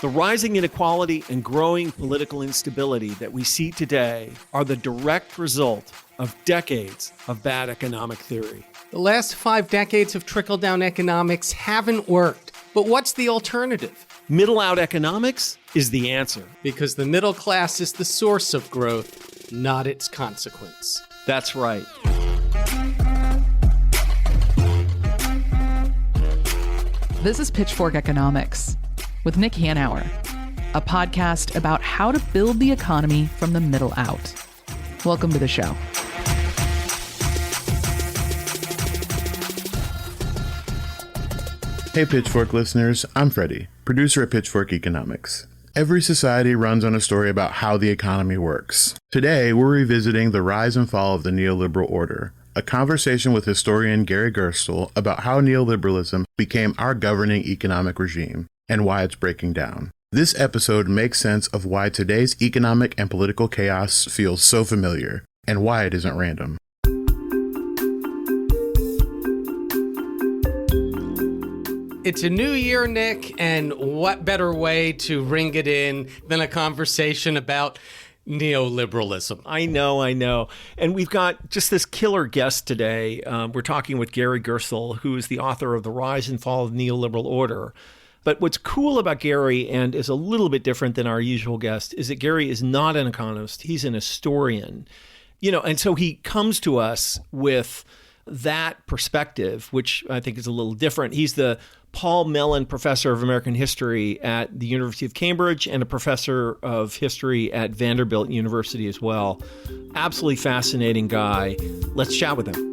The rising inequality and growing political instability that we see today are the direct result of decades of bad economic theory. The last 5 decades of trickle-down economics haven't worked. But what's the alternative? Middle-out economics is the answer. Because the middle class is the source of growth, not its consequence. That's right. This is Pitchfork Economics with Nick Hanauer, a podcast about how to build the economy from the middle out. Welcome to the show. Hey Pitchfork listeners, I'm Freddie, producer at Pitchfork Economics. Every society runs on a story about how the economy works. Today, we're revisiting the rise and fall of the neoliberal order, a conversation with historian Gary Gerstle about how neoliberalism became our governing economic regime and why it's breaking down. This episode makes sense of why today's economic and political chaos feels so familiar and why it isn't random. It's a new year, Nick, and what better way to ring it in than a conversation about neoliberalism? I know. And we've got just this killer guest today. We're talking with Gary Gerstle, who is the author of The Rise and Fall of the Neoliberal Order. But what's cool about Gary, and is a little bit different than our usual guest, is that Gary is not an economist. He's an historian. And so he comes to us with that perspective, which I think is a little different. He's the Paul Mellon Professor of American History at the University of Cambridge and a professor of history at Vanderbilt University as well. Absolutely fascinating guy. Let's chat with him.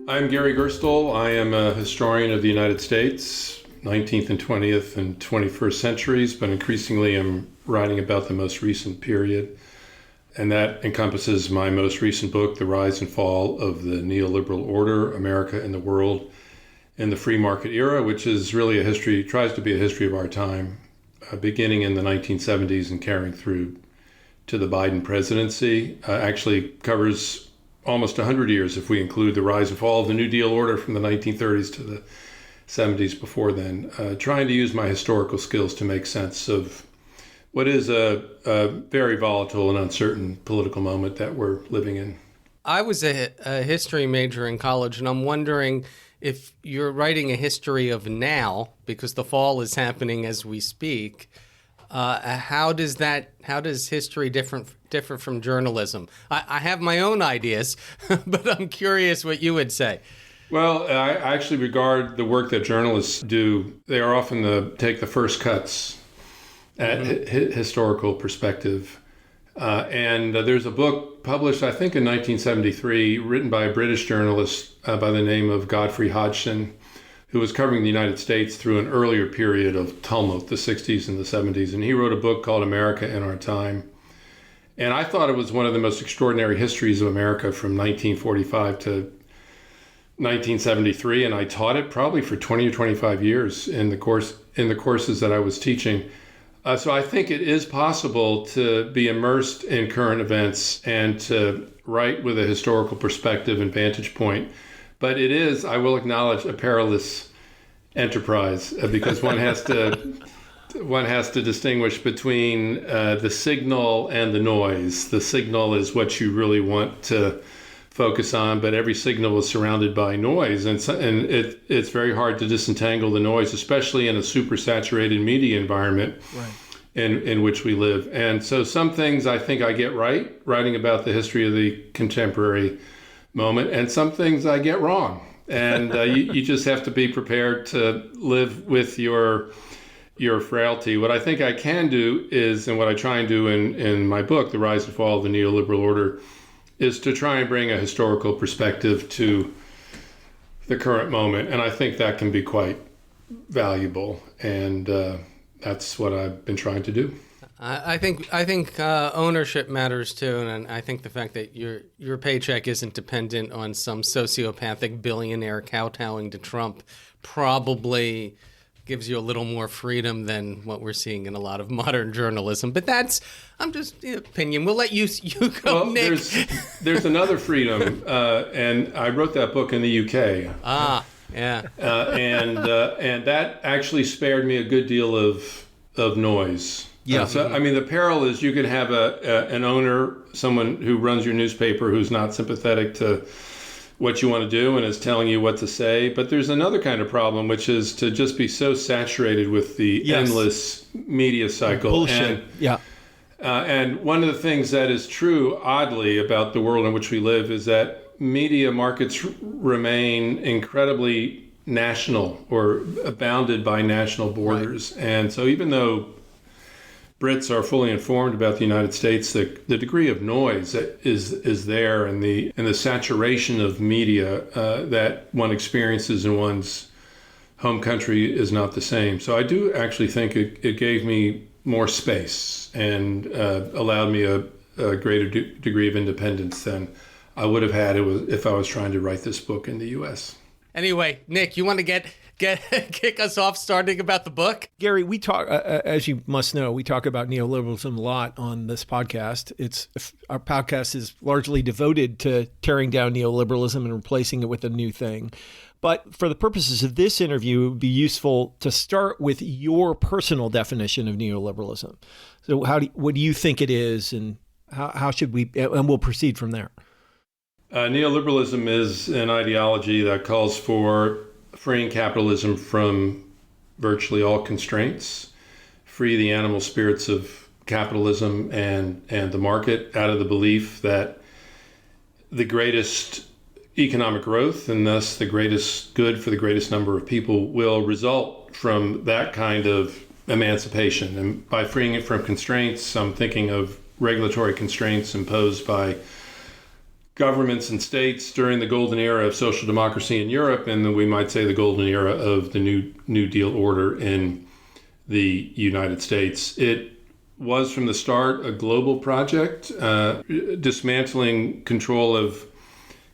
I'm Gary Gerstle. I am a historian of the United States, 19th and 20th and 21st centuries, but increasingly I'm writing about the most recent period. And that encompasses my most recent book, The Rise and Fall of the Neoliberal Order, America and the World in the Free Market Era, which is really tries to be a history of our time, beginning in the 1970s and carrying through to the Biden presidency. Actually covers almost 100 years if we include the rise and fall of the New Deal order from the 1930s to the 70s before then, trying to use my historical skills to make sense of what is a very volatile and uncertain political moment that we're living in. I was a history major in college, and I'm wondering if you're writing a history of now, because the fall is happening as we speak. How does history differ from journalism? I have my own ideas, but I'm curious what you would say. Well, I actually regard the work that journalists do. They are often take the first cuts at historical perspective. And there's a book published, I think in 1973, written by a British journalist by the name of Godfrey Hodgson, who was covering the United States through an earlier period of tumult, the 60s and the 70s. And he wrote a book called America in Our Time. And I thought it was one of the most extraordinary histories of America from 1945 to 1973. And I taught it probably for 20 or 25 years in the courses that I was teaching. So I think it is possible to be immersed in current events and to write with a historical perspective and vantage point. But it is, I will acknowledge, a perilous enterprise because one has to distinguish between the signal and the noise. The signal is what you really want to focus on, but every signal is surrounded by noise, and it's very hard to disentangle the noise, especially in a super-saturated media environment in which we live. And so some things I think I get right, writing about the history of the contemporary moment, and some things I get wrong. And you just have to be prepared to live with your frailty. What I think I can do is, and what I try and do in my book, The Rise and Fall of the Neoliberal Order, is to try and bring a historical perspective to the current moment. And I think that can be quite valuable. And that's what I've been trying to do. I think ownership matters too, and I think the fact that your paycheck isn't dependent on some sociopathic billionaire kowtowing to Trump probably gives you a little more freedom than what we're seeing in a lot of modern journalism. But I'm just opinion. We'll let you go, well, Nick. There's another freedom, and I wrote that book in the UK. Yeah. And that actually spared me a good deal of noise. Yeah. So, I mean, the peril is you could have an owner, someone who runs your newspaper who's not sympathetic to what you want to do and is telling you what to say. But there's another kind of problem, which is to just be so saturated with the endless media cycle. Bullshit. And one of the things that is true, oddly, about the world in which we live is that media markets remain incredibly national or bounded by national borders. Right. And so even though Brits are fully informed about the United States, the degree of noise that is there and the saturation of media that one experiences in one's home country is not the same. So I do actually think it gave me more space and allowed me a greater degree of independence than I would have had if I was trying to write this book in the U.S. Anyway, Nick, you want to get kick us off starting about the book? Gary, we talk, as you must know, we talk about neoliberalism a lot on this podcast. Our podcast is largely devoted to tearing down neoliberalism and replacing it with a new thing. But for the purposes of this interview, it would be useful to start with your personal definition of neoliberalism. So what do you think it is, and how should we, and we'll proceed from there. Neoliberalism is an ideology that calls for freeing capitalism from virtually all constraints, free the animal spirits of capitalism and the market out of the belief that the greatest economic growth and thus the greatest good for the greatest number of people will result from that kind of emancipation. And by freeing it from constraints, I'm thinking of regulatory constraints imposed by governments and states during the golden era of social democracy in Europe, and then we might say the golden era of the New Deal order in the United States. It was from the start a global project. Dismantling control of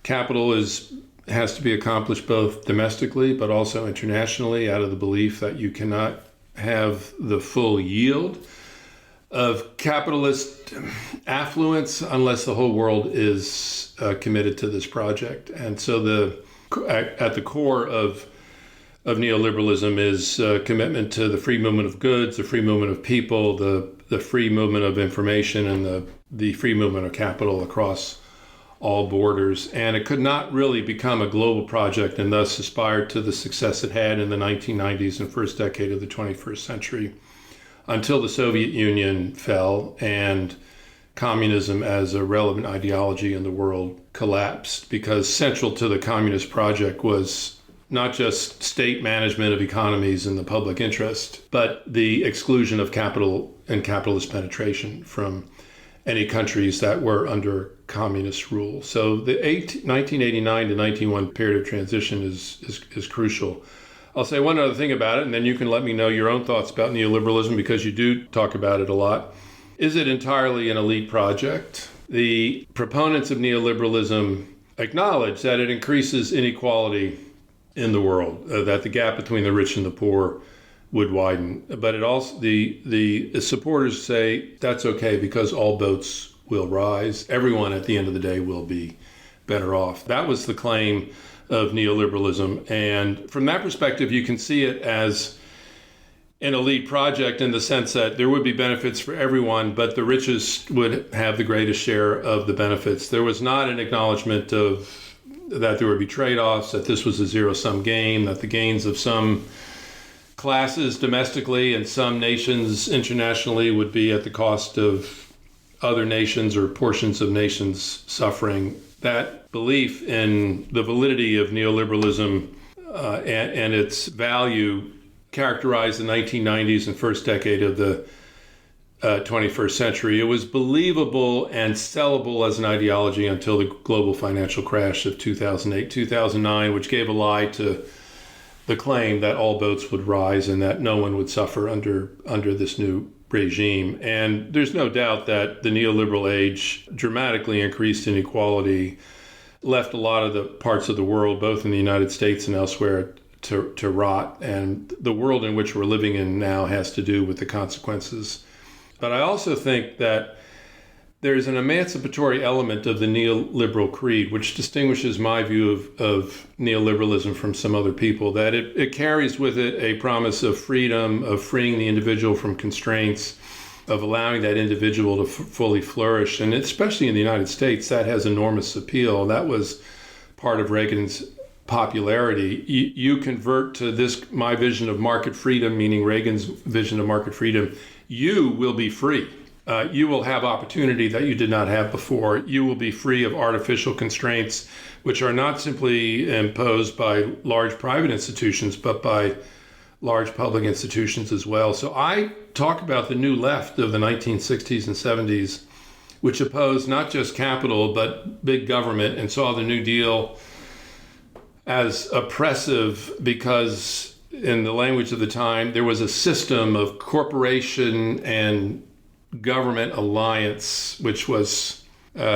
capital has to be accomplished both domestically but also internationally, out of the belief that you cannot have the full yield of capitalist affluence unless the whole world is committed to this project. And so at the core of neoliberalism is commitment to the free movement of goods, the free movement of people, the free movement of information, and the free movement of capital across all borders. And it could not really become a global project and thus aspire to the success it had in the 1990s and first decade of the 21st century until the Soviet Union fell and communism as a relevant ideology in the world collapsed, because central to the communist project was not just state management of economies in the public interest, but the exclusion of capital and capitalist penetration from any countries that were under communist rule. So the 1989 to 1991 period of transition is crucial. I'll say one other thing about it, and then you can let me know your own thoughts about neoliberalism, because you do talk about it a lot. Is it entirely an elite project? The proponents of neoliberalism acknowledge that it increases inequality in the world, that the gap between the rich and the poor would widen. But it also, the supporters say that's okay because all boats will rise. Everyone at the end of the day will be better off. That was the claim of neoliberalism. And from that perspective, you can see it as an elite project in the sense that there would be benefits for everyone, but the richest would have the greatest share of the benefits. There was not an acknowledgement of that there would be trade-offs, that this was a zero-sum game, that the gains of some classes domestically and some nations internationally would be at the cost of other nations or portions of nations suffering. That belief in the validity of neoliberalism and its value characterized the 1990s and first decade of the 21st century. It was believable and sellable as an ideology until the global financial crash of 2008, 2009, which gave a lie to the claim that all boats would rise and that no one would suffer under this new regime. And there's no doubt that the neoliberal age dramatically increased inequality, left a lot of the parts of the world, both in the United States and elsewhere, to rot. And the world in which we're living in now has to do with the consequences. But I also think that there's an emancipatory element of the neoliberal creed, which distinguishes my view of neoliberalism from some other people, that it carries with it a promise of freedom, of freeing the individual from constraints, of allowing that individual to fully flourish. And especially in the United States, that has enormous appeal. That was part of Reagan's popularity. You convert to this, my vision of market freedom, meaning Reagan's vision of market freedom, you will be free. You will have opportunity that you did not have before. You will be free of artificial constraints, which are not simply imposed by large private institutions, but by large public institutions as well. So I talk about the new left of the 1960s and 70s, which opposed not just capital, but big government, and saw the New Deal as oppressive because, in the language of the time, there was a system of corporation and government alliance, which was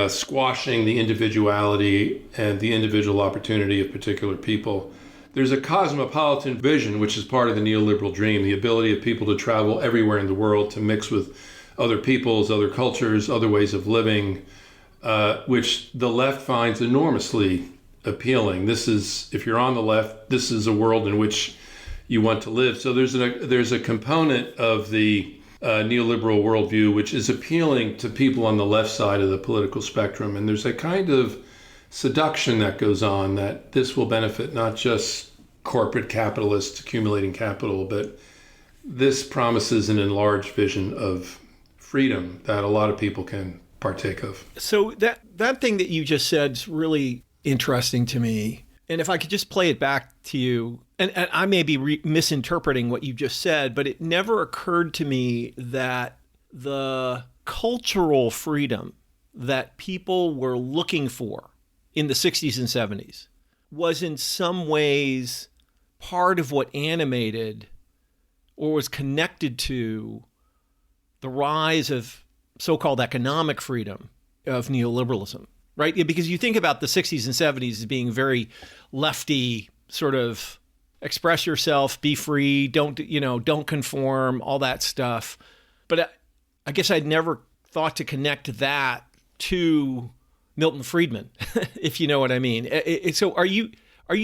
squashing the individuality and the individual opportunity of particular people. There's a cosmopolitan vision, which is part of the neoliberal dream, the ability of people to travel everywhere in the world, to mix with other peoples, other cultures, other ways of living, which the left finds enormously appealing. This is, if you're on the left, this is a world in which you want to live. So there's a component of the neoliberal worldview which is appealing to people on the left side of the political spectrum. And there's a kind of seduction that goes on that this will benefit not just corporate capitalists accumulating capital, but this promises an enlarged vision of freedom that a lot of people can partake of. So that thing that you just said is really interesting to me. And if I could just play it back to you, and I may be misinterpreting what you just said, but it never occurred to me that the cultural freedom that people were looking for in the 60s and 70s was in some ways part of what animated or was connected to the rise of so-called economic freedom of neoliberalism, right? Because you think about the 60s and 70s as being very lefty, sort of express yourself, be free, don't conform, all that stuff. But I guess I'd never thought to connect that to Milton Friedman, if you know what I mean. So are you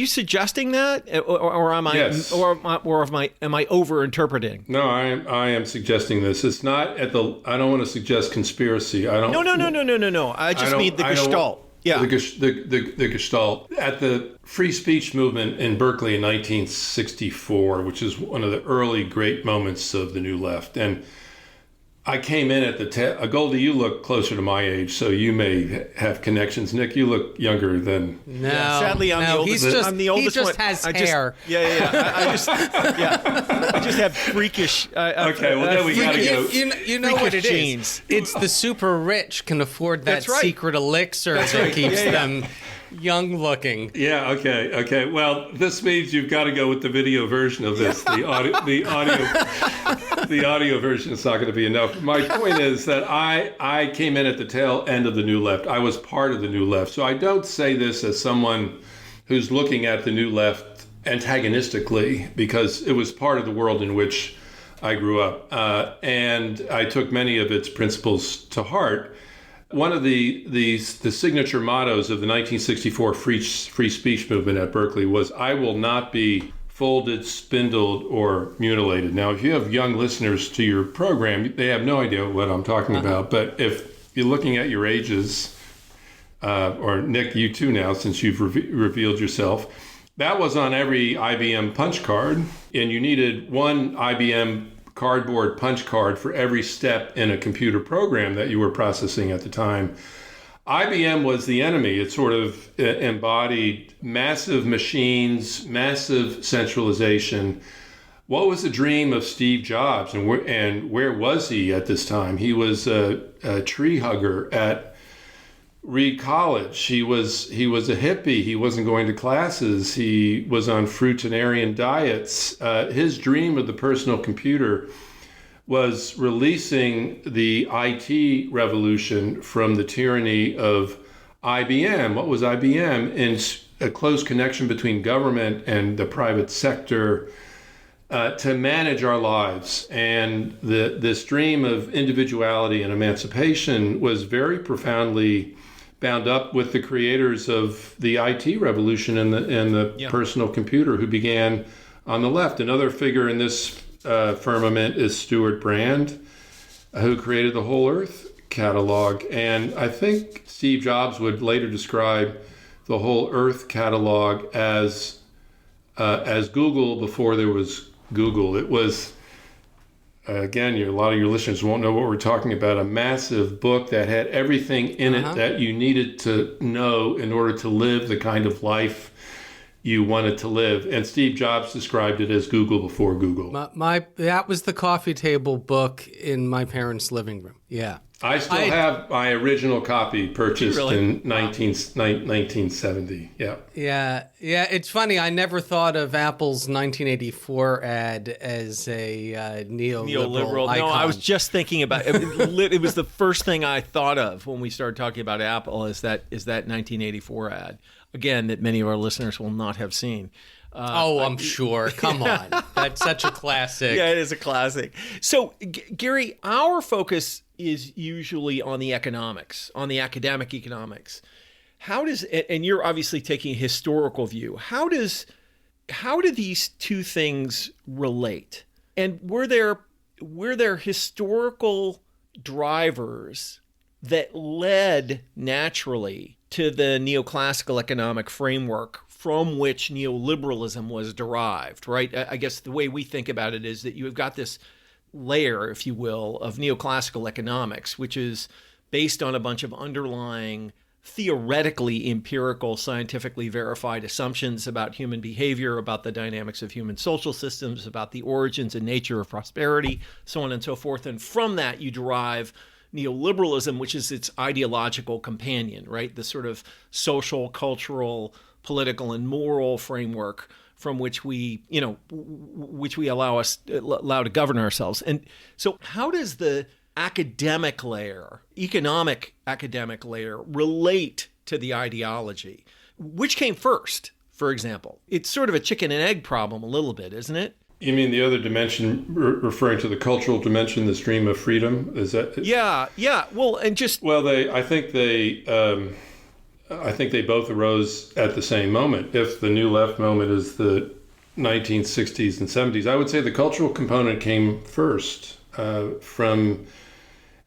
suggesting that, or am I, yes, am I over-interpreting? No, I am suggesting this. It's not I don't want to suggest conspiracy. I don't. No. I just mean the Gestalt. Yeah. The Gestalt. At the free speech movement in Berkeley in 1964, which is one of the early great moments of the New Left. And I came in at the Goldy, you look closer to my age, so you may have connections. Nick, you look younger than... No. Yeah, sadly, I'm the oldest. I'm the oldest one. He just has hair. I just have freakish... okay, well, then we got to go... You know what it is. It's the super rich can afford that secret elixir that keeps them young looking. Yeah, okay. Well, this means you've got to go with the video version of this. The audio version is not going to be enough. My point is that I came in at the tail end of the New Left. I was part of the New Left. So I don't say this as someone who's looking at the New Left antagonistically, because it was part of the world in which I grew up. And I took many of its principles to heart. One of the signature mottos of the 1964 free speech movement at Berkeley was, "I will not be folded, spindled, or mutilated." Now, if you have young listeners to your program, they have no idea what I'm talking about. But if you're looking at your ages, or Nick, you too now, since you've revealed yourself, that was on every IBM punch card, and you needed one IBM cardboard punch card for every step in a computer program that you were processing at the time. IBM was the enemy. It sort of embodied massive machines, massive centralization. What was the dream of Steve Jobs, and where was he at this time? He was a tree hugger at Reed College. He was a hippie. He wasn't going to classes. He was on fruitarian diets. His dream of the personal computer was releasing the IT revolution from the tyranny of IBM. What was IBM? In a close connection between government and the private sector, to manage our lives. And this dream of individuality and emancipation was very profoundly bound up with the creators of the IT revolution and the personal computer, who began on the left. Another figure in this firmament is Stuart Brand, who created the Whole Earth catalog. And I think Steve Jobs would later describe the Whole Earth catalog as Google before there was Google. It was, again, a lot of your listeners won't know what we're talking about, a massive book that had everything in it that you needed to know in order to live the kind of life you wanted to live. And Steve Jobs described it as Google before Google. That was the coffee table book in my parents' living room. Yeah. I still have my original copy purchased in 1970. Yeah. Yeah. It's funny. I never thought of Apple's 1984 ad as a neoliberal icon. No, I was just thinking about it. It was the first thing I thought of when we started talking about Apple is that 1984 ad. Again, that many of our listeners will not have seen. I'm sure. Come on. That's such a classic. Yeah, it is a classic. So, Gary, our focus is usually on the economics, on the academic economics. How does, and you're obviously taking a historical view, how do these two things relate? And were there historical drivers that led naturally to the neoclassical economic framework from which neoliberalism was derived, right? I guess the way we think about it is that you have got this layer, if you will, of neoclassical economics, which is based on a bunch of underlying, theoretically empirical, scientifically verified assumptions about human behavior, about the dynamics of human social systems, about the origins and nature of prosperity, so on and so forth. And from that, you derive neoliberalism, which is its ideological companion, right? The sort of social, cultural, political, and moral framework from which we allow to govern ourselves. And so how does the academic layer, economic academic layer, relate to the ideology? Which came first, for example? It's sort of a chicken and egg problem a little bit, isn't it? You mean the other dimension, referring to the cultural dimension, this dream of freedom? Is that? Yeah. Well, and just I think they both arose at the same moment. If the New Left moment is the 1960s and 70s, I would say the cultural component came first from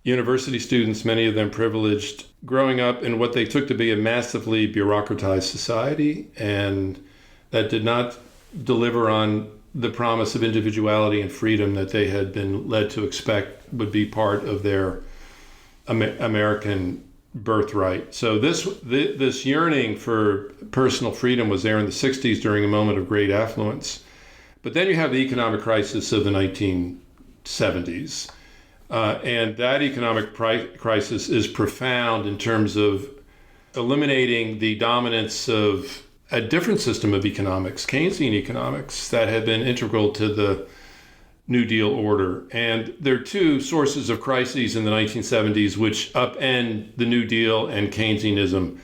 university students, many of them privileged, growing up in what they took to be a massively bureaucratized society, and that did not deliver on the promise of individuality and freedom that they had been led to expect would be part of their American birthright. So this yearning for personal freedom was there in the 60s during a moment of great affluence. But then you have the economic crisis of the 1970s. And that economic crisis is profound in terms of eliminating the dominance of a different system of economics, Keynesian economics, that had been integral to the New Deal order. And there are two sources of crises in the 1970s which upend the New Deal and Keynesianism.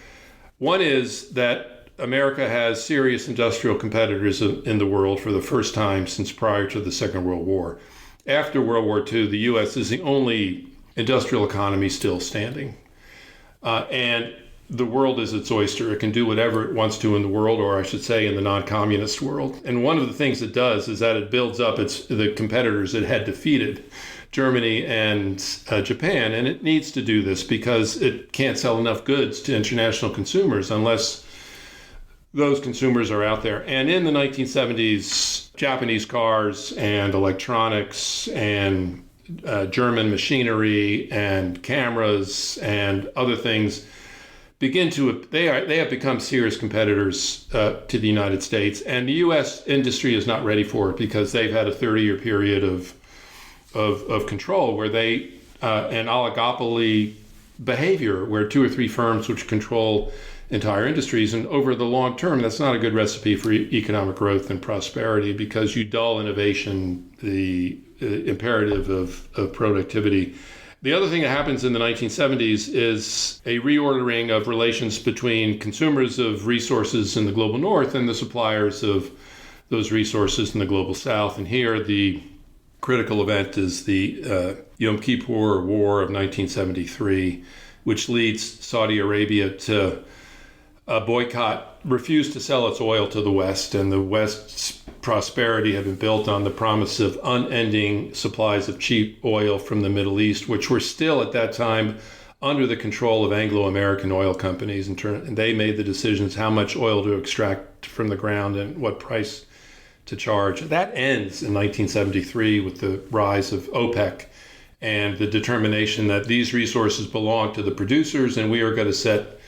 One is that America has serious industrial competitors in the world for the first time since prior to the Second World War. After World War II, the U.S. is the only industrial economy still standing. And the world is its oyster. It can do whatever it wants to in the world, or I should say in the non-communist world. And one of the things it does is that it builds up the competitors it had defeated, Germany and Japan. And it needs to do this because it can't sell enough goods to international consumers unless those consumers are out there. And in the 1970s, Japanese cars and electronics and German machinery and cameras and other things they have become serious competitors to the United States, and the U.S. industry is not ready for it because they've had a 30-year period of control where they an oligopoly behavior where two or three firms which control entire industries, and over the long term, that's not a good recipe for economic growth and prosperity because you dull innovation, the imperative of productivity. The other thing that happens in the 1970s is a reordering of relations between consumers of resources in the global north and the suppliers of those resources in the global south. And here the critical event is the Yom Kippur War of 1973, which leads Saudi Arabia to refuse to sell its oil to the West. And the West's prosperity had been built on the promise of unending supplies of cheap oil from the Middle East, which were still at that time under the control of Anglo-American oil companies. And they made the decisions how much oil to extract from the ground and what price to charge. That ends in 1973 with the rise of OPEC and the determination that these resources belong to the producers and we are going to set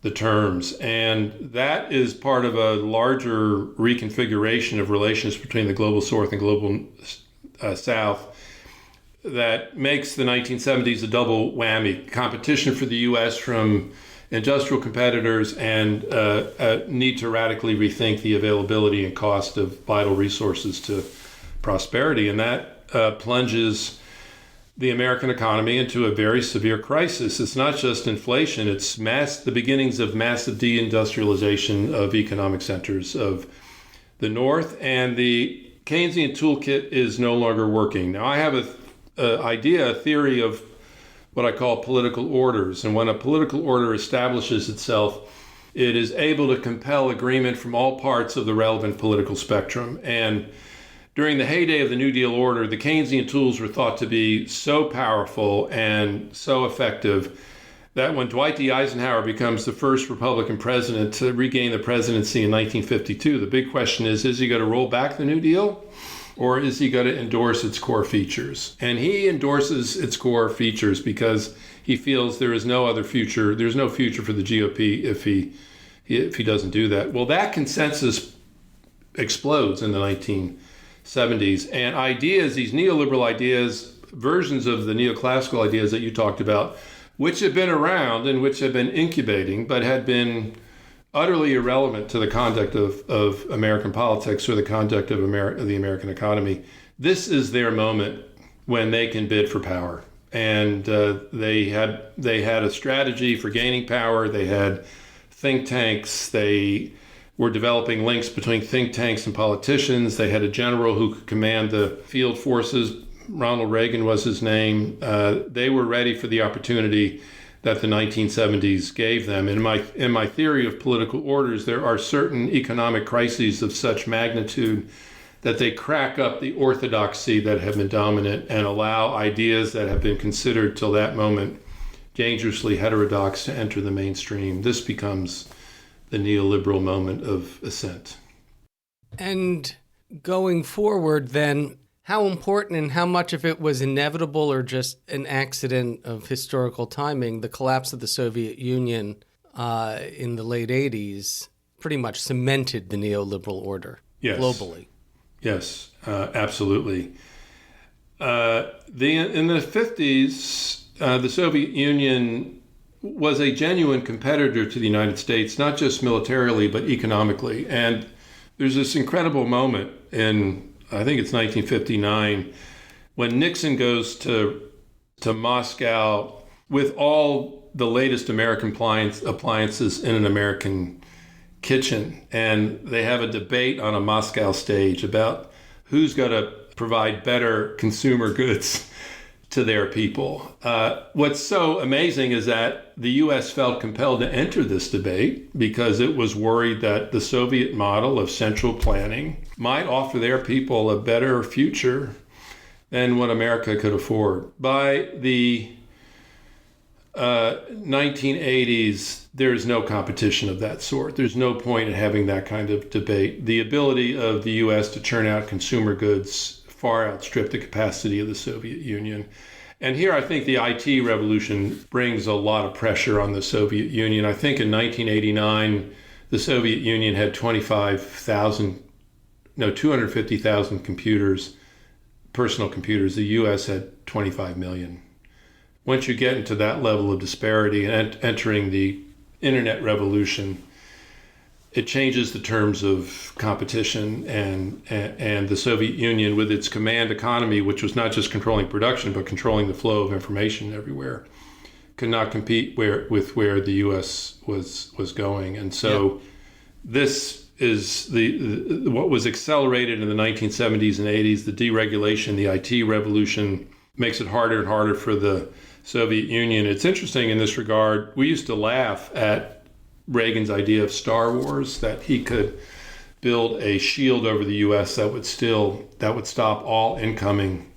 the terms. And that is part of a larger reconfiguration of relations between the global North and global South that makes the 1970s a double whammy. Competition for the U.S. from industrial competitors and a need to radically rethink the availability and cost of vital resources to prosperity. And that plunges the American economy into a very severe crisis. It's not just inflation, it's the beginnings of massive deindustrialization of economic centers of the North, and the Keynesian toolkit is no longer working. Now, I have a theory of what I call political orders. And when a political order establishes itself, it is able to compel agreement from all parts of the relevant political spectrum. And during the heyday of the New Deal order, the Keynesian tools were thought to be so powerful and so effective that when Dwight D. Eisenhower becomes the first Republican president to regain the presidency in 1952, the big question is he going to roll back the New Deal? Or is he going to endorse its core features? And he endorses its core features because he feels there is no other future. There's no future for the GOP if he doesn't do that. Well, that consensus explodes in the 1970s. And ideas, these neoliberal ideas, versions of the neoclassical ideas that you talked about, which had been around and which had been incubating, but had been utterly irrelevant to the conduct of American politics or the conduct of the American economy. This is their moment when they can bid for power. And they had a strategy for gaining power. They had think tanks. They were developing links between think tanks and politicians. They had a general who could command the field forces. Ronald Reagan was his name. They were ready for the opportunity that the 1970s gave them. In my theory of political orders, there are certain economic crises of such magnitude that they crack up the orthodoxy that have been dominant and allow ideas that have been considered till that moment dangerously heterodox to enter the mainstream. This becomes the neoliberal moment of ascent. And going forward then, how important and how much of it was inevitable or just an accident of historical timing? The collapse of the Soviet Union in the late 80s pretty much cemented the neoliberal order globally. Yes, absolutely. In the 50s, the Soviet Union was a genuine competitor to the United States, not just militarily, but economically. And there's this incredible moment in, I think it's 1959, when Nixon goes to Moscow with all the latest American appliances in an American kitchen. And they have a debate on a Moscow stage about who's going to provide better consumer goods to their people. What's so amazing is that the U.S. felt compelled to enter this debate because it was worried that the Soviet model of central planning might offer their people a better future than what America could afford. By the 1980s, there's no competition of that sort. There's no point in having that kind of debate. The ability of the U.S. to churn out consumer goods far outstripped the capacity of the Soviet Union. And here I think the IT revolution brings a lot of pressure on the Soviet Union. I think in 1989, the Soviet Union had 250,000 computers, personal computers. The U.S. had 25 million. Once you get into that level of disparity and entering the internet revolution, it changes the terms of competition, and the Soviet Union, with its command economy, which was not just controlling production but controlling the flow of information everywhere, could not compete with where the U.S. was going. And so this what was accelerated in the 1970s and 80s, the deregulation, the IT revolution, makes it harder and harder for the Soviet Union. It's interesting in this regard. We used to laugh at Reagan's idea of Star Wars, that he could build a shield over the U.S. that would stop all incoming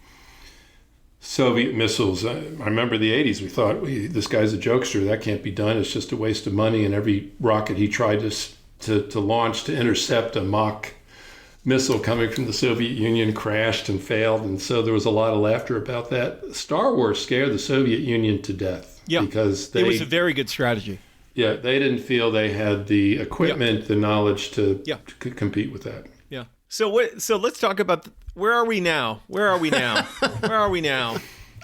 Soviet missiles. I remember the 80s. We thought, this guy's a jokester. That can't be done. It's just a waste of money. And every rocket he tried to launch to intercept a mock missile coming from the Soviet Union crashed and failed. And so there was a lot of laughter about that. Star Wars scared the Soviet Union to death. Yeah, because it was a very good strategy. Yeah, they didn't feel they had the equipment, the knowledge to compete with that. Yeah. So let's talk about where are we now? Where are we now?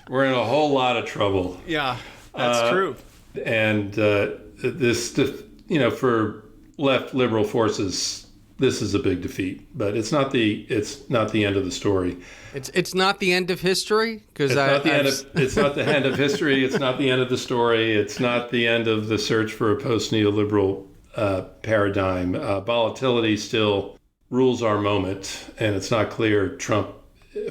We're in a whole lot of trouble. Yeah, that's true. And for left liberal forces, this is a big defeat. But it's not the end of the story. It's not the end of history, because it's not the end of history. It's not the end of the story. It's not the end of the search for a post-neoliberal paradigm. Volatility still rules our moment, and it's not clear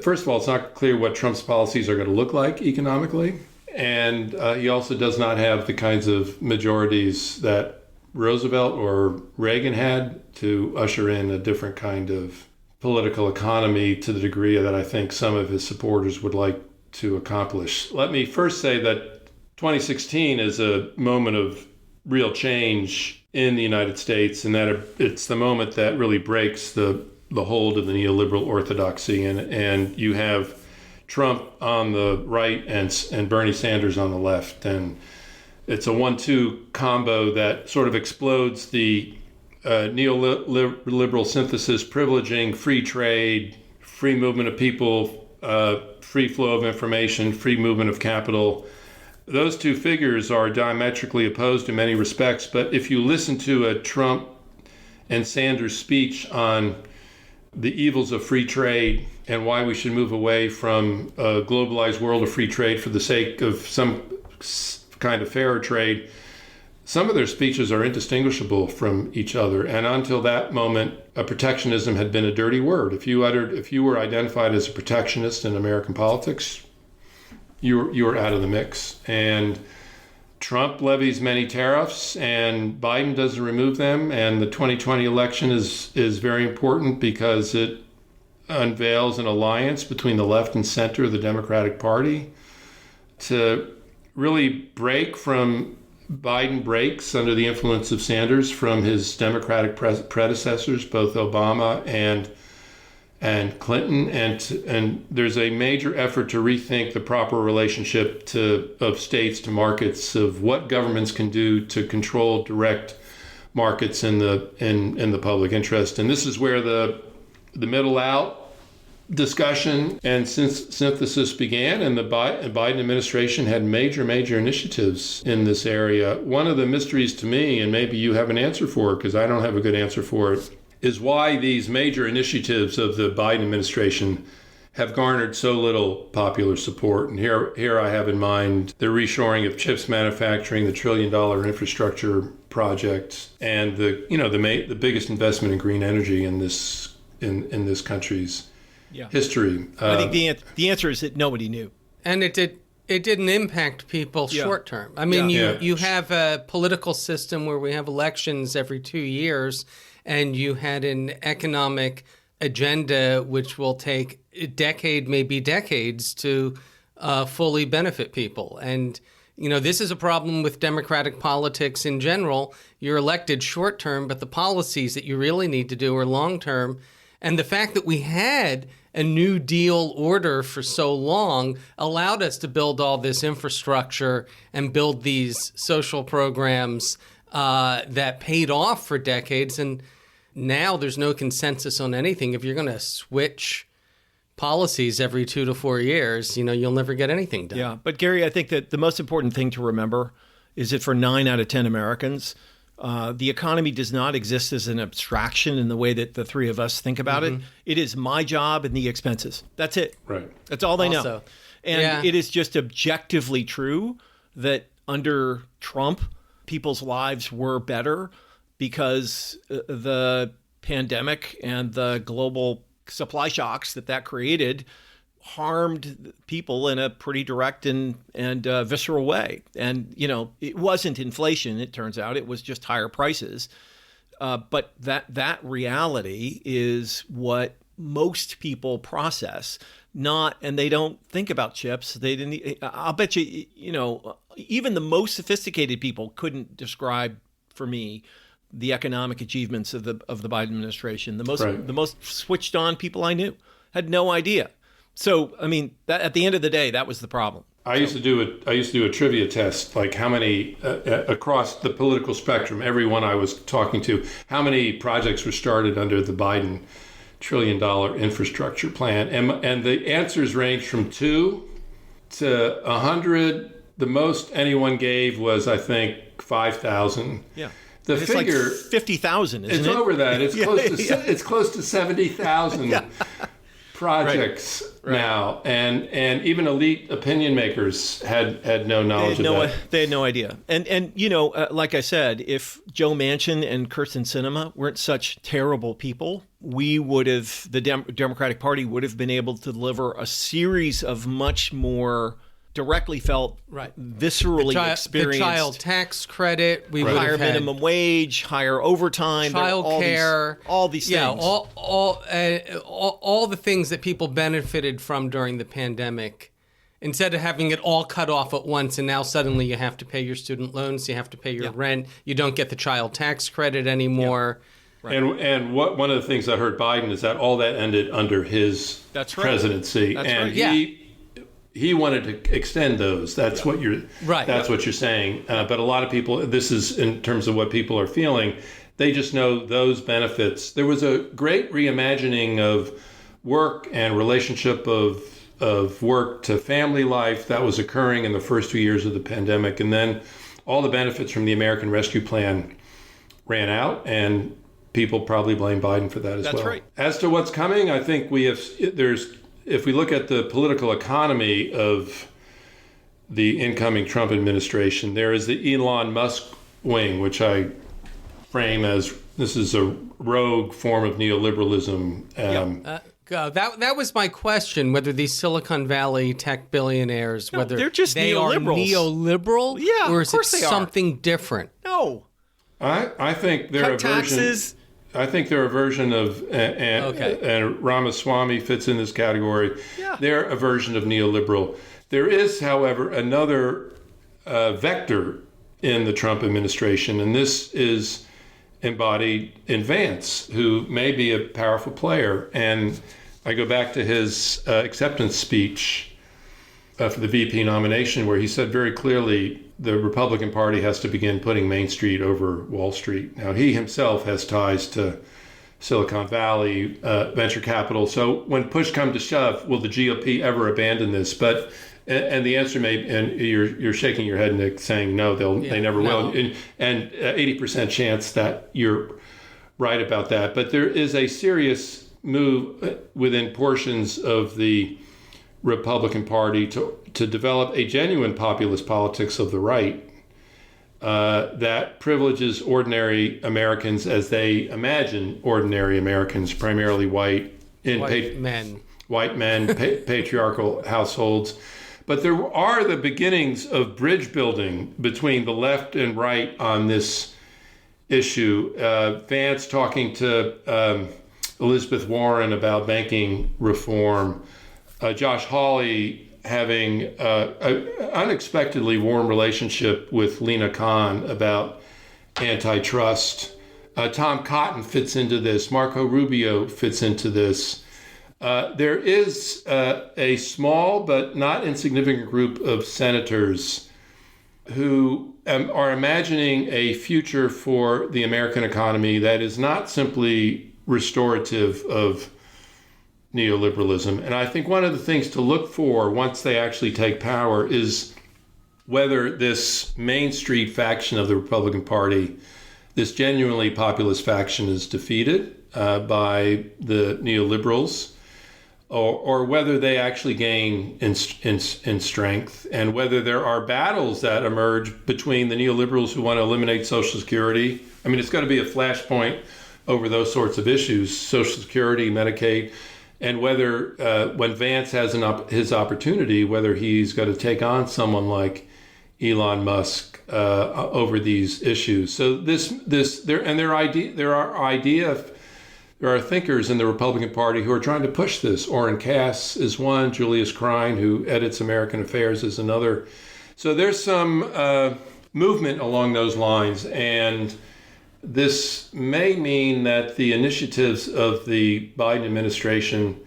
First of all, it's not clear what Trump's policies are going to look like economically, and he also does not have the kinds of majorities that Roosevelt or Reagan had to usher in a different kind of political economy to the degree that I think some of his supporters would like to accomplish. Let me first say that 2016 is a moment of real change in the United States, and that it's the moment that really breaks the hold of the neoliberal orthodoxy, and you have Trump on the right and Bernie Sanders on the left, and it's a 1-2 combo that sort of explodes the neoliberal synthesis, privileging free trade, free movement of people, free flow of information, free movement of capital. Those two figures are diametrically opposed in many respects, but if you listen to a Trump and Sanders speech on the evils of free trade and why we should move away from a globalized world of free trade for the sake of some kind of fairer trade, some of their speeches are indistinguishable from each other. And until that moment, protectionism had been a dirty word. If you were identified as a protectionist in American politics, you were out of the mix. And Trump levies many tariffs, and Biden doesn't remove them. And the 2020 election is very important because it unveils an alliance between the left and center of the Democratic Party to really break from Biden breaks under the influence of Sanders from his Democratic predecessors, both Obama and Clinton, and there's a major effort to rethink the proper relationship of states to markets, of what governments can do to control direct markets in the public interest. And this is where the middle out discussion and synthesis began, and the Biden administration had major initiatives in this area. One of the mysteries to me, and maybe you have an answer for it because I don't have a good answer for it, is why these major initiatives of the Biden administration have garnered so little popular support. And here I have in mind the reshoring of chips manufacturing, the $1 trillion infrastructure project, and the biggest investment in green energy in this country's history. I think the answer is that nobody knew, and it didn't impact people short term. I mean, you have a political system where we have elections every 2 years, and you had an economic agenda which will take a decade, maybe decades, to fully benefit people. And this is a problem with democratic politics in general. You're elected short term, but the policies that you really need to do are long term. And the fact that we had a New Deal order for so long allowed us to build all this infrastructure and build these social programs that paid off for decades. And now there's no consensus on anything. If you're going to switch policies every 2 to 4 years, you'll never get anything done. Yeah, but Gary, I think that the most important thing to remember is that for 9 out of 10 Americans, the economy does not exist as an abstraction in the way that the three of us think about it. It is my job and the expenses. That's it. Right. That's all they know. And it is just objectively true that under Trump, people's lives were better because the pandemic and the global supply shocks that created harmed people in a pretty direct and visceral way. And, it wasn't inflation, it turns out. It was just higher prices. But that reality is what most people process, and they don't think about chips. I'll bet you, even the most sophisticated people couldn't describe for me the economic achievements of the Biden administration. The most switched on people I knew had no idea. So, I mean, at the end of the day, that was the problem. I used to do a trivia test, like how many across the political spectrum, everyone I was talking to, how many projects were started under the Biden $1 trillion infrastructure plan, and the answers ranged from 2 to 100. The most anyone gave was, I think, 5,000. Yeah. The figure, like 50,000, isn't it? It's over that. It's it's close to 70,000 projects now, and even elite opinion makers had no knowledge of that. They had no idea. And like I said, if Joe Manchin and Kyrsten Sinema weren't such terrible people, the Democratic Party would have been able to deliver a series of much more directly felt, viscerally experienced. The child tax credit, higher minimum wage, higher overtime, child care, all these things. All the things that people benefited from during the pandemic. Instead of having it all cut off at once, and now suddenly you have to pay your student loans, you have to pay your rent, you don't get the child tax credit anymore. Right. And one of the things that hurt Biden is that all that ended under his presidency. That's and he wanted to extend those. That's what you're. Right. That's what you're saying. But a lot of people. This is in terms of what people are feeling. They just know those benefits. There was a great reimagining of work and relationship of work to family life that was occurring in the first 2 years of the pandemic, and then all the benefits from the American Rescue Plan ran out, and people probably blame Biden for that as well. That's right. As to what's coming, I think if we look at the political economy of the incoming Trump administration, there is the Elon Musk wing, which I frame as this is a rogue form of neoliberalism. That was my question, whether these Silicon Valley tech billionaires, whether they're just they are neoliberal, or is it something different? No. I think they're a taxes. I think they're a version of, and Ramaswamy fits in this category. Yeah. They're a version of neoliberal. There is, however, another vector in the Trump administration, and this is embodied in Vance, who may be a powerful player. And I go back to his acceptance speech for the VP nomination, where he said very clearly the Republican Party has to begin putting Main Street over Wall Street. Now, he himself has ties to Silicon Valley, venture capital. So when push comes to shove, will the GOP ever abandon this? But and the answer may, and you're shaking your head, Nick, saying no, they never will. And 80% chance that you're right about that. But there is a serious move within portions of the Republican Party to develop a genuine populist politics of the right that privileges ordinary Americans as they imagine ordinary Americans, primarily white men, patriarchal households. But there are the beginnings of bridge building between the left and right on this issue. Vance talking to Elizabeth Warren about banking reform. Josh Hawley having an unexpectedly warm relationship with Lena Khan about antitrust. Tom Cotton fits into this. Marco Rubio fits into this. There is a small but not insignificant group of senators who are imagining a future for the American economy that is not simply restorative of neoliberalism. And I think one of the things to look for once they actually take power is whether this Main Street faction of the Republican Party, this genuinely populist faction, is defeated by the neoliberals, or whether they actually gain in strength, and whether there are battles that emerge between the neoliberals who want to eliminate Social Security. I mean, it's going to be a flashpoint over those sorts of issues, Social Security, Medicaid, and whether when Vance has his opportunity, whether he's going to take on someone like Elon Musk over these issues. So there are thinkers in the Republican Party who are trying to push this. Orrin Cass is one. Julius Krein, who edits American Affairs, is another. So there's some movement along those lines, and this may mean that the initiatives of the Biden administration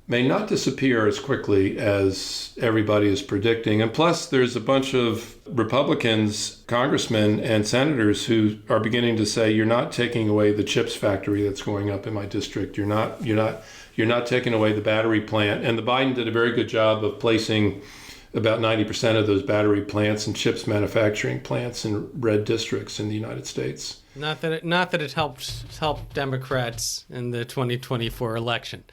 may not disappear as quickly as everybody is predicting. And plus, there's a bunch of Republicans, congressmen and senators who are beginning to say, you're not taking away the chips factory that's going up in my district. You're not taking away the battery plant. And the Biden did a very good job of placing about 90% of those battery plants and chips manufacturing plants in red districts in the United States. Not that it helped Democrats in the 2024 election.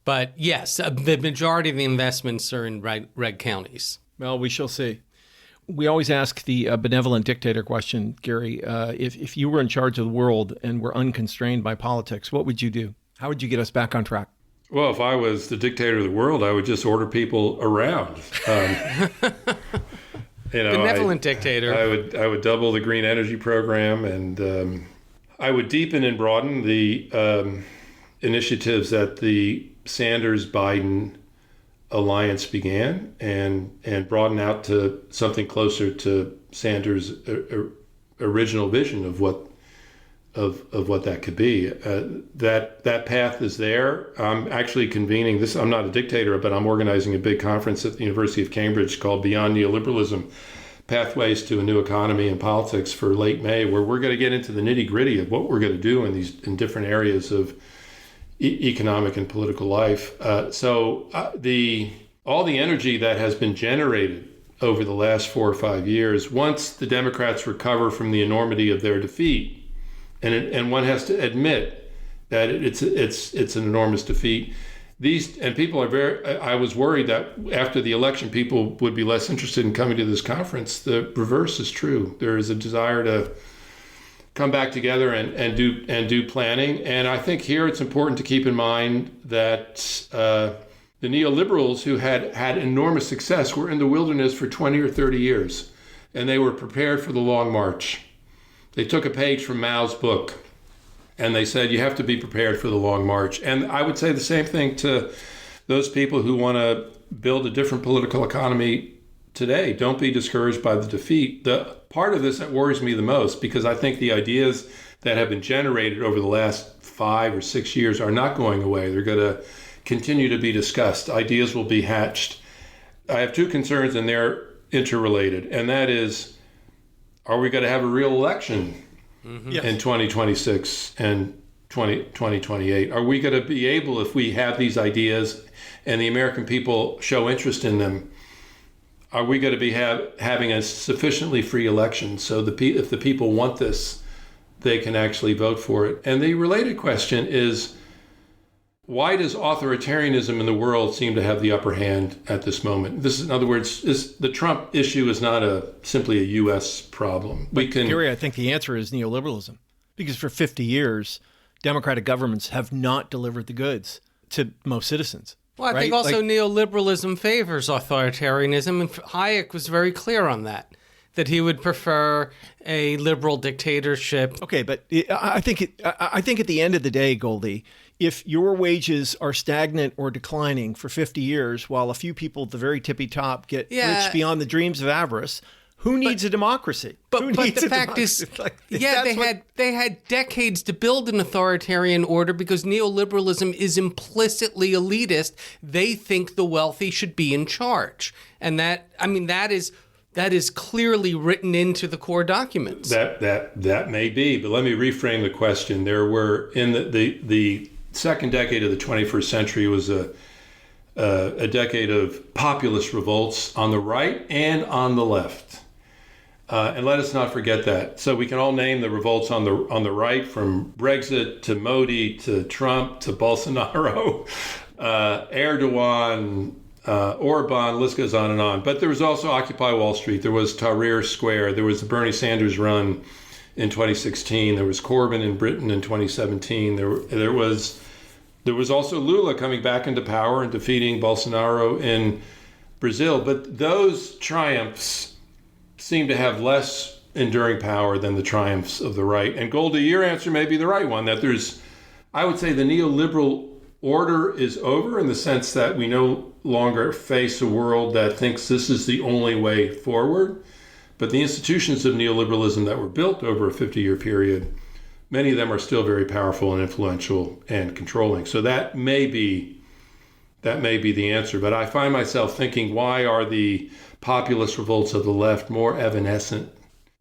But yes, the majority of the investments are in red counties. Well, we shall see. We always ask the benevolent dictator question, Gary. If you were in charge of the world and were unconstrained by politics, what would you do? How would you get us back on track? Well, if I was the dictator of the world, I would just order people around. Benevolent dictator. I would double the green energy program, and I would deepen and broaden the initiatives that the Sanders-Biden alliance began, and broaden out to something closer to Sanders' original vision of what that could be. That path is there. I'm actually convening this. I'm not a dictator, but I'm organizing a big conference at the University of Cambridge called Beyond Neoliberalism: Pathways to a New Economy and Politics for late May, where we're going to get into the nitty-gritty of what we're going to do in different areas of economic and political life. All the energy that has been generated over the last 4 or 5 years, once the Democrats recover from the enormity of their defeat, and one has to admit that it's an enormous defeat. People are very. I was worried that after the election, people would be less interested in coming to this conference. The reverse is true. There is a desire to come back together and do planning. And I think here it's important to keep in mind that the neoliberals who had enormous success were in the wilderness for 20 or 30 years, and they were prepared for the long march. They took a page from Mao's book, and they said, you have to be prepared for the long march. And I would say the same thing to those people who want to build a different political economy today. Don't be discouraged by the defeat. The part of this that worries me the most, because I think the ideas that have been generated over the last 5 or 6 years are not going away. They're going to continue to be discussed. Ideas will be hatched. I have two concerns, and they're interrelated, and that is, are we going to have a real election in 2026 and 2028? Are we going to be able, if we have these ideas and the American people show interest in them, are we going to be having a sufficiently free election so if the people want this, they can actually vote for it? And the related question is, why does authoritarianism in the world seem to have the upper hand at this moment? This is, in other words, the Trump issue is not simply a U.S. problem. Gary, I think the answer is neoliberalism, because for 50 years, democratic governments have not delivered the goods to most citizens. Well, I think also neoliberalism favors authoritarianism, and Hayek was very clear on that he would prefer a liberal dictatorship. Okay, but I think at the end of the day, Goldy, if your wages are stagnant or declining for 50 years while a few people at the very tippy top get rich beyond the dreams of avarice, who needs a democracy? But the fact is, they had decades to build an authoritarian order because neoliberalism is implicitly elitist. They think the wealthy should be in charge. And that is clearly written into the core documents. That may be, but let me reframe the question. There were, in the second decade of the 21st century was a decade of populist revolts on the right and on the left. And let us not forget that. So we can all name the revolts on the right, from Brexit to Modi to Trump to Bolsonaro, Erdogan, Orban, the list goes on and on. But there was also Occupy Wall Street. There was Tahrir Square. There was the Bernie Sanders run in 2016. There was Corbyn in Britain in 2017. There was also Lula coming back into power and defeating Bolsonaro in Brazil. But those triumphs seem to have less enduring power than the triumphs of the right. And Goldy, your answer may be the right one, that I would say the neoliberal order is over in the sense that we no longer face a world that thinks this is the only way forward. But the institutions of neoliberalism that were built over a 50-year period, many of them are still very powerful and influential and controlling. So that may be the answer. But I find myself thinking, why are the populist revolts of the left more evanescent,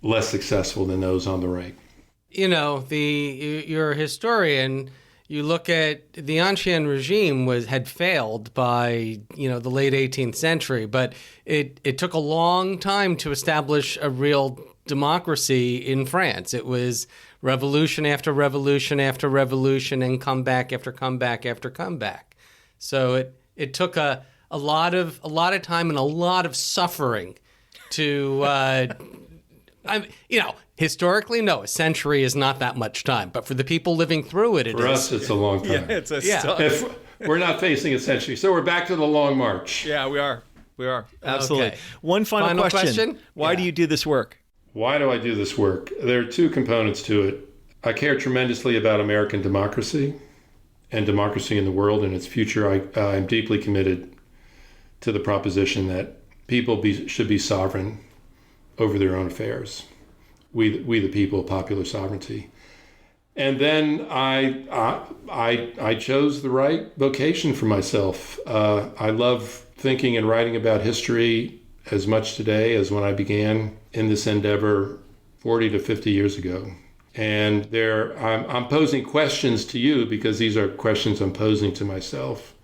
less successful than those on the right? You know, you're a historian. You look at the Ancien regime had failed by, the late 18th century, but it took a long time to establish a real democracy in France. It was revolution after revolution after revolution and comeback after comeback after comeback. So it took a lot of time and a lot of suffering to historically, no, a century is not that much time. But for the people living through it, for us, it's a long time. If we're not facing a century. So we're back to the long march. Yeah, we are. Absolutely. Okay. One final question. Why do you do this work? Why do I do this work? There are two components to it. I care tremendously about American democracy and democracy in the world and its future. I'm deeply committed to the proposition that people should be sovereign over their own affairs. We the people, popular sovereignty. And then I chose the right vocation for myself. I love thinking and writing about history as much today as when I began in this endeavor 40 to 50 years ago. And I'm posing questions to you because these are questions I'm posing to myself.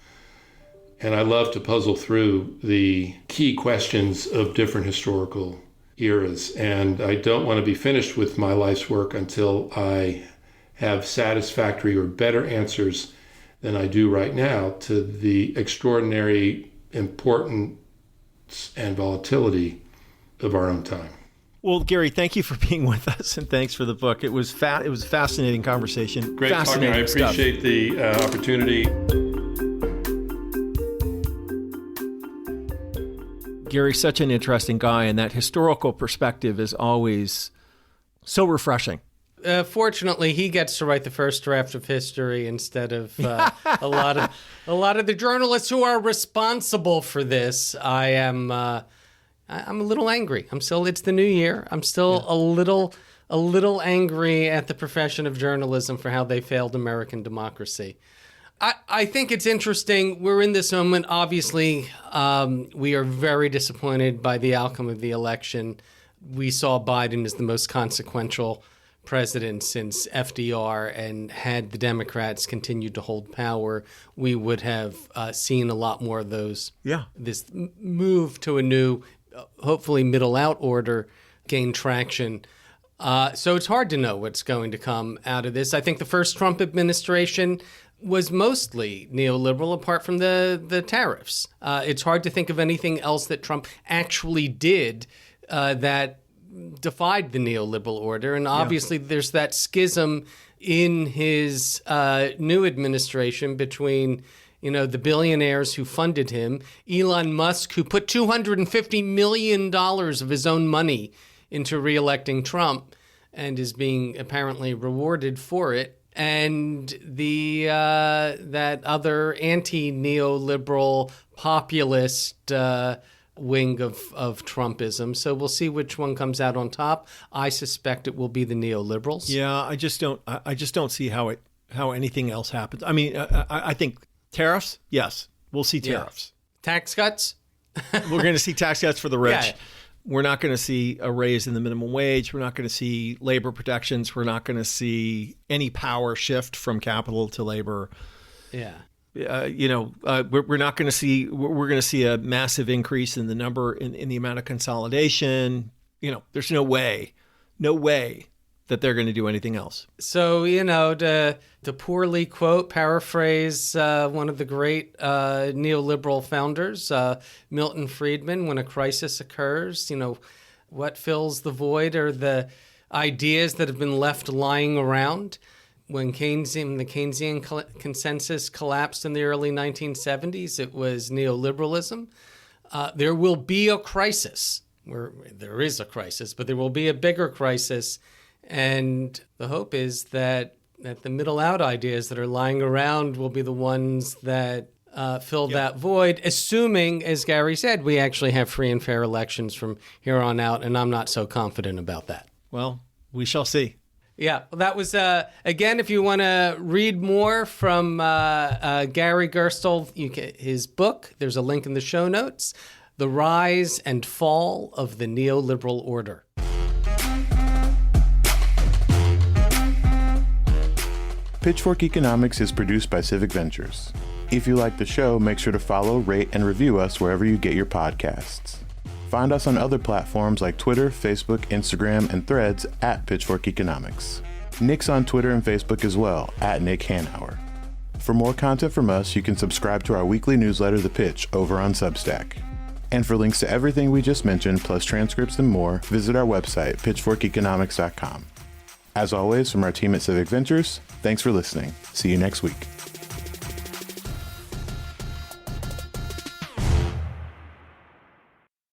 And I love to puzzle through the key questions of different historical eras. And I don't want to be finished with my life's work until I have satisfactory or better answers than I do right now to the extraordinary importance and volatility of our own time. Well, Gary, thank you for being with us, and thanks for the book. It was it was a fascinating conversation. Great talking. I appreciate the opportunity. Gary's such an interesting guy, and that historical perspective is always so refreshing. Fortunately, he gets to write the first draft of history instead of a lot of the journalists who are responsible for this. I'm a little angry. It's the new year. I'm still a little angry at the profession of journalism for how they failed American democracy. I think it's interesting. We're in this moment. Obviously, we are very disappointed by the outcome of the election. We saw Biden as the most consequential president since FDR, and had the Democrats continued to hold power, we would have seen a lot more of those. Yeah. This move to a new, hopefully middle out order gain traction. So it's hard to know what's going to come out of this. I think the first Trump administration was mostly neoliberal, apart from the tariffs. It's hard to think of anything else that Trump actually did that defied the neoliberal order. And obviously there's that schism in his new administration between, the billionaires who funded him, Elon Musk, who put $250 million of his own money into reelecting Trump and is being apparently rewarded for it, and that other anti-neoliberal populist wing of Trumpism. So we'll see which one comes out on top. I suspect it will be the neoliberals. Yeah, I just don't see how anything else happens. I mean, I think tariffs. Yes, we'll see tariffs. Yeah. Tax cuts. We're going to see tax cuts for the rich. Yeah. We're not going to see a raise in the minimum wage. We're not going to see labor protections. We're not going to see any power shift from capital to labor. Yeah. We're not going to see. We're going to see a massive increase in the number in the amount of consolidation. There's no way that they're going to do anything else. So to poorly paraphrase one of the great neoliberal founders, Milton Friedman, when a crisis occurs, what fills the void are the ideas that have been left lying around. When the Keynesian consensus collapsed in the early 1970s, it was neoliberalism. There will be a crisis. There is a crisis, but there will be a bigger crisis. And the hope is that the middle out ideas that are lying around will be the ones that fill that void, assuming, as Gary said, we actually have free and fair elections from here on out. And I'm not so confident about that. Well, we shall see. Yeah, well, that was, again, if you want to read more from Gary Gerstle, his book, there's a link in the show notes, The Rise and Fall of the Neoliberal Order. Pitchfork Economics is produced by Civic Ventures. If you like the show, make sure to follow, rate, and review us wherever you get your podcasts. Find us on other platforms like Twitter, Facebook, Instagram, and Threads at Pitchfork Economics. Nick's on Twitter and Facebook as well, at Nick Hanauer. For more content from us, you can subscribe to our weekly newsletter, The Pitch, over on Substack. And for links to everything we just mentioned, plus transcripts and more, visit our website, pitchforkeconomics.com. As always, from our team at Civic Ventures, thanks for listening. See you next week.